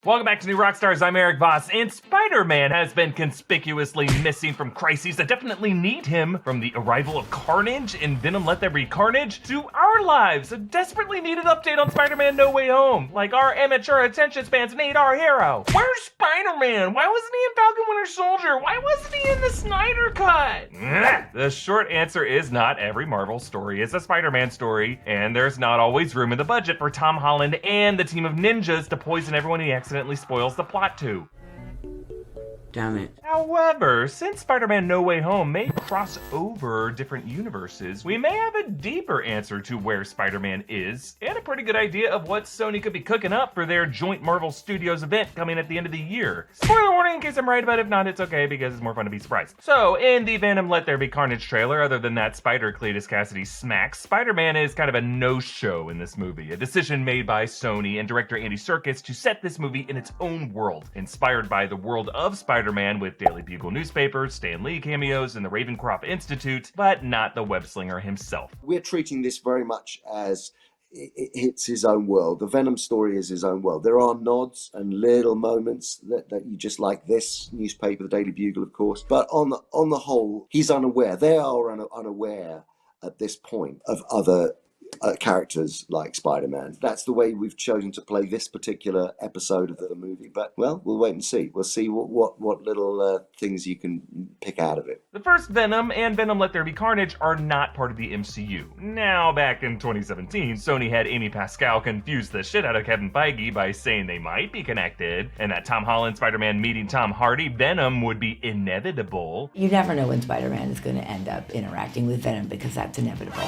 Welcome back to New Rockstars, I'm Erik Voss, and Spider-Man has been conspicuously missing from crises that definitely need him, from the arrival of Carnage in Venom Let There Be Carnage, to our lives, a desperately needed update on Spider-Man No Way Home, like our immature attention spans need our hero. Where's Spider-Man? Why wasn't he in Falcon Winter Soldier? Why wasn't he in the Snyder Cut? The short answer is not every Marvel story is a Spider-Man story, and there's not always room in the budget for Tom Holland and the team of ninjas to poison everyone he accidentally spoils the plot to. Damn it. However, since Spider-Man No Way Home may cross over different universes, we may have a deeper answer to where Spider-Man is, and a pretty good idea of what Sony could be cooking up for their joint Marvel Studios event coming at the end of the year. Spoiler warning in case I'm right, but if not, it's okay because it's more fun to be surprised. So, in the Venom Let There Be Carnage trailer, other than that Spider Cletus Cassidy smacks, Spider-Man is kind of a no-show in this movie, a decision made by Sony and director Andy Serkis to set this movie in its own world, inspired by the world of Spider-Man with Daily Bugle newspapers, Stan Lee cameos, and the Ravencroft Institute, but not the web-slinger himself. We're treating this very much as it's his own world. The Venom story is his own world. There are nods and little moments that you just like this newspaper, the Daily Bugle, of course. But on the whole, he's unaware. They are unaware at this point of other characters like Spider-Man. That's the way we've chosen to play this particular episode of the movie. But, well, we'll wait and see. We'll see what little things you can pick out of it. The first Venom and Venom Let There Be Carnage are not part of the MCU. Now, back in 2017, Sony had Amy Pascal confuse the shit out of Kevin Feige by saying they might be connected, and that Tom Holland Spider-Man meeting Tom Hardy Venom would be inevitable. You never know when Spider-Man is going to end up interacting with Venom because that's inevitable.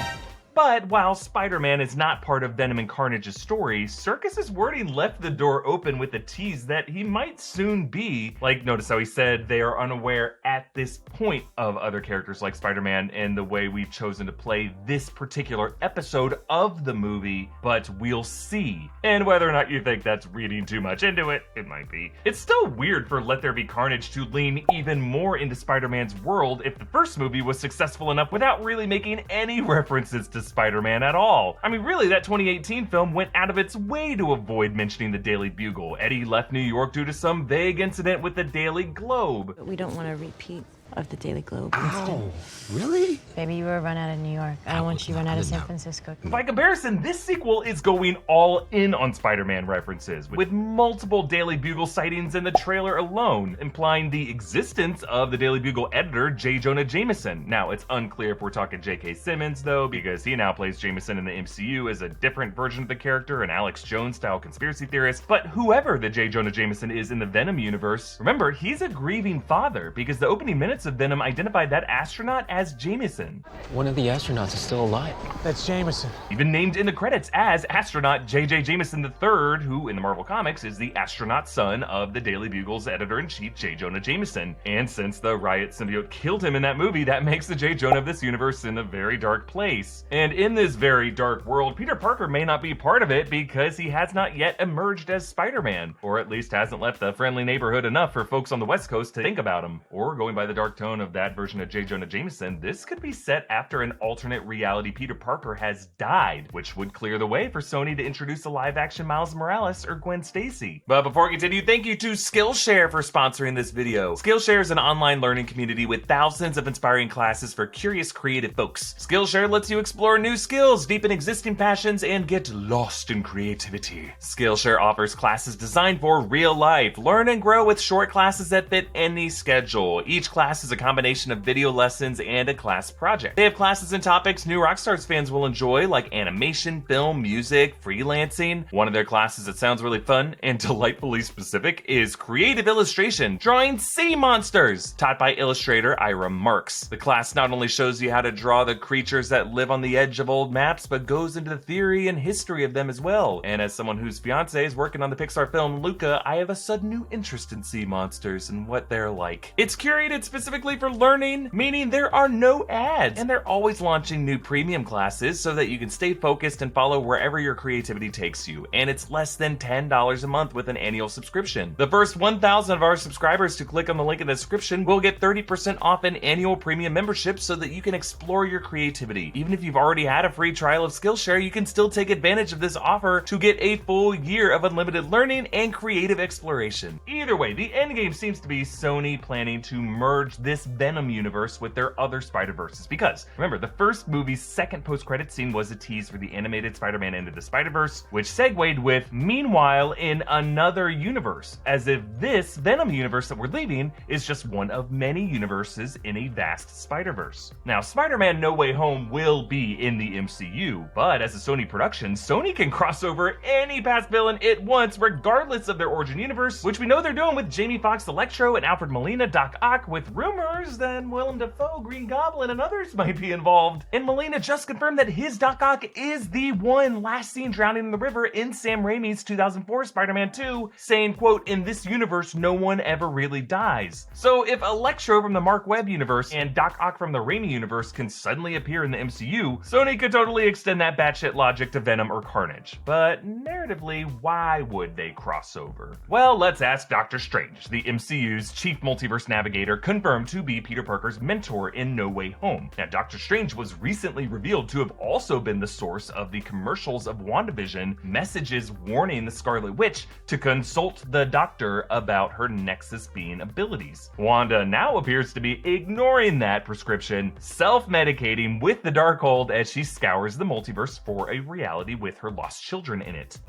But while Spider-Man is not part of Venom and Carnage's story, Serkis's wording left the door open with a tease that he might soon be. Like, notice how he said they are unaware at this point of other characters like Spider-Man and the way we've chosen to play this particular episode of the movie, but we'll see. And whether or not you think that's reading too much into it, it might be. It's still weird for Let There Be Carnage to lean even more into Spider-Man's world if the first movie was successful enough without really making any references to Spider-Man at all. I mean, really, that 2018 film went out of its way to avoid mentioning the Daily Bugle. Eddie left New York due to some vague incident with the Daily Globe. We don't want a repeat of the Daily Globe. Oh, really? Maybe you were run out of New York. I don't want you run out of San Francisco. By comparison, this sequel is going all in on Spider-Man references, with multiple Daily Bugle sightings in the trailer alone, implying the existence of the Daily Bugle editor, J. Jonah Jameson. Now, it's unclear if we're talking J.K. Simmons, though, because he now plays Jameson in the MCU as a different version of the character, an Alex Jones-style conspiracy theorist. But whoever the J. Jonah Jameson is in the Venom universe, remember, he's a grieving father, because the opening minutes of Venom identified that astronaut as Jameson. One of the astronauts is still alive. That's Jameson. Even named in the credits as astronaut J.J. Jameson III, who in the Marvel Comics is the astronaut son of the Daily Bugle's editor-in-chief, J. Jonah Jameson. And since the Riot symbiote killed him in that movie, that makes the J. Jonah of this universe in a very dark place. And in this very dark world, Peter Parker may not be part of it because he has not yet emerged as Spider-Man, or at least hasn't left the friendly neighborhood enough for folks on the West Coast to think about him. Or going by the dark tone of that version of J. Jonah Jameson, this could be set after an alternate reality Peter Parker has died, which would clear the way for Sony to introduce a live-action Miles Morales or Gwen Stacy. But before we continue, thank you to Skillshare for sponsoring this video. Skillshare is an online learning community with thousands of inspiring classes for curious, creative folks. Skillshare lets you explore new skills, deepen existing passions, and get lost in creativity. Skillshare offers classes designed for real life. Learn and grow with short classes that fit any schedule. Each class is a combination of video lessons and a class project. They have classes and topics new Rockstars fans will enjoy, like animation, film, music, freelancing. One of their classes that sounds really fun and delightfully specific is creative illustration, drawing sea monsters, taught by illustrator Ira Marks. The class not only shows you how to draw the creatures that live on the edge of old maps, but goes into the theory and history of them as well. And as someone whose fiance is working on the Pixar film Luca, I have a sudden new interest in sea monsters and what they're like. It's curated specifically specifically for learning, meaning there are no ads. And they're always launching new premium classes so that you can stay focused and follow wherever your creativity takes you. And it's less than $10 a month with an annual subscription. The first 1,000 of our subscribers to click on the link in the description will get 30% off an annual premium membership so that you can explore your creativity. Even if you've already had a free trial of Skillshare, you can still take advantage of this offer to get a full year of unlimited learning and creative exploration. Either way, the endgame seems to be Sony planning to merge this Venom universe with their other Spider-Verses. Because, remember, the first movie's second post-credit scene was a tease for the animated Spider-Man Into the Spider-Verse, which segued with, meanwhile, in another universe, as if this Venom universe that we're leaving is just one of many universes in a vast Spider-Verse. Now, Spider-Man No Way Home will be in the MCU, but as a Sony production, Sony can cross over any past villain it wants, regardless of their origin universe, which we know they're doing with Jamie Foxx Electro and Alfred Molina Doc Ock, with rumors that Willem Dafoe Green Goblin and others might be involved. And Molina just confirmed that his Doc Ock is the one last seen drowning in the river in Sam Raimi's 2004 Spider-Man 2, saying, quote, "In this universe, no one ever really dies." So if Electro from the Mark Webb universe and Doc Ock from the Raimi universe can suddenly appear in the MCU, Sony could totally extend that batshit logic to Venom or Carnage. But narratively, why would they cross over? Well, let's ask Doctor Strange, the MCU's chief multiverse navigator, confirmed to be Peter Parker's mentor in No Way Home. Now, Doctor Strange was recently revealed to have also been the source of the commercials of WandaVision messages warning the Scarlet Witch to consult the Doctor about her Nexus being abilities. Wanda now appears to be ignoring that prescription, self-medicating with the Darkhold as she scours the multiverse for a reality with her lost children in it.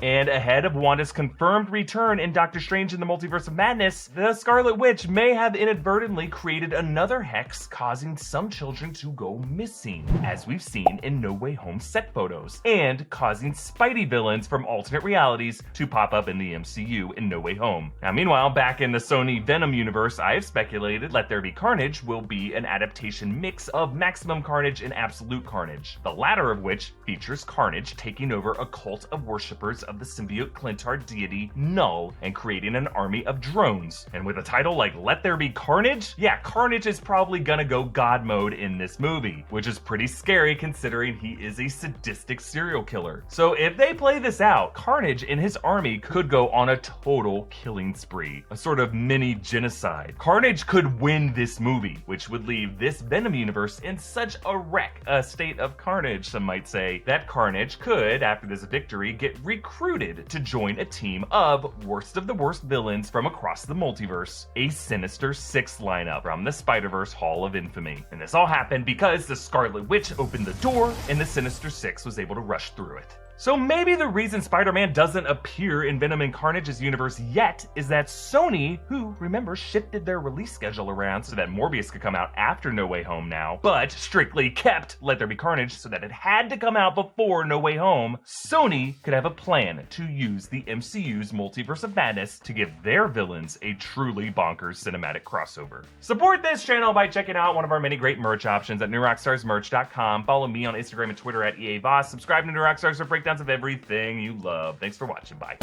And ahead of Wanda's confirmed return in Doctor Strange in the Multiverse of Madness, the Scarlet Witch may have inadvertently created another hex causing some children to go missing, as we've seen in No Way Home set photos, and causing Spidey villains from alternate realities to pop up in the MCU in No Way Home. Now, meanwhile, back in the Sony Venom universe, I have speculated Let There Be Carnage will be an adaptation mix of Maximum Carnage and Absolute Carnage, the latter of which features Carnage taking over a cult of worshippers of the symbiote Clintar deity Null and creating an army of drones. And with a title like Let There Be Carnage, yeah, Carnage is probably gonna go God mode in this movie, which is pretty scary considering he is a sadistic serial killer. So if they play this out, Carnage and his army could go on a total killing spree, a sort of mini genocide. Carnage could win this movie, which would leave this Venom universe in such a wreck, a state of carnage, some might say, that Carnage could, after this victory, get recruited to join a team of worst of the worst villains from across the multiverse, a Sinister Six lineup from the Spider-Verse Hall of Infamy. And this all happened because the Scarlet Witch opened the door and the Sinister Six was able to rush through it. So maybe the reason Spider-Man doesn't appear in Venom and Carnage's universe yet is that Sony, who, remember, shifted their release schedule around so that Morbius could come out after No Way Home now, but strictly kept Let There Be Carnage so that it had to come out before No Way Home, Sony could have a plan to use the MCU's Multiverse of Madness to give their villains a truly bonkers cinematic crossover. Support this channel by checking out one of our many great merch options at newrockstarsmerch.com. Follow me on Instagram and Twitter at EA Voss. Subscribe to New Rockstars for breakdowns of everything you love. Thanks for watching. Bye.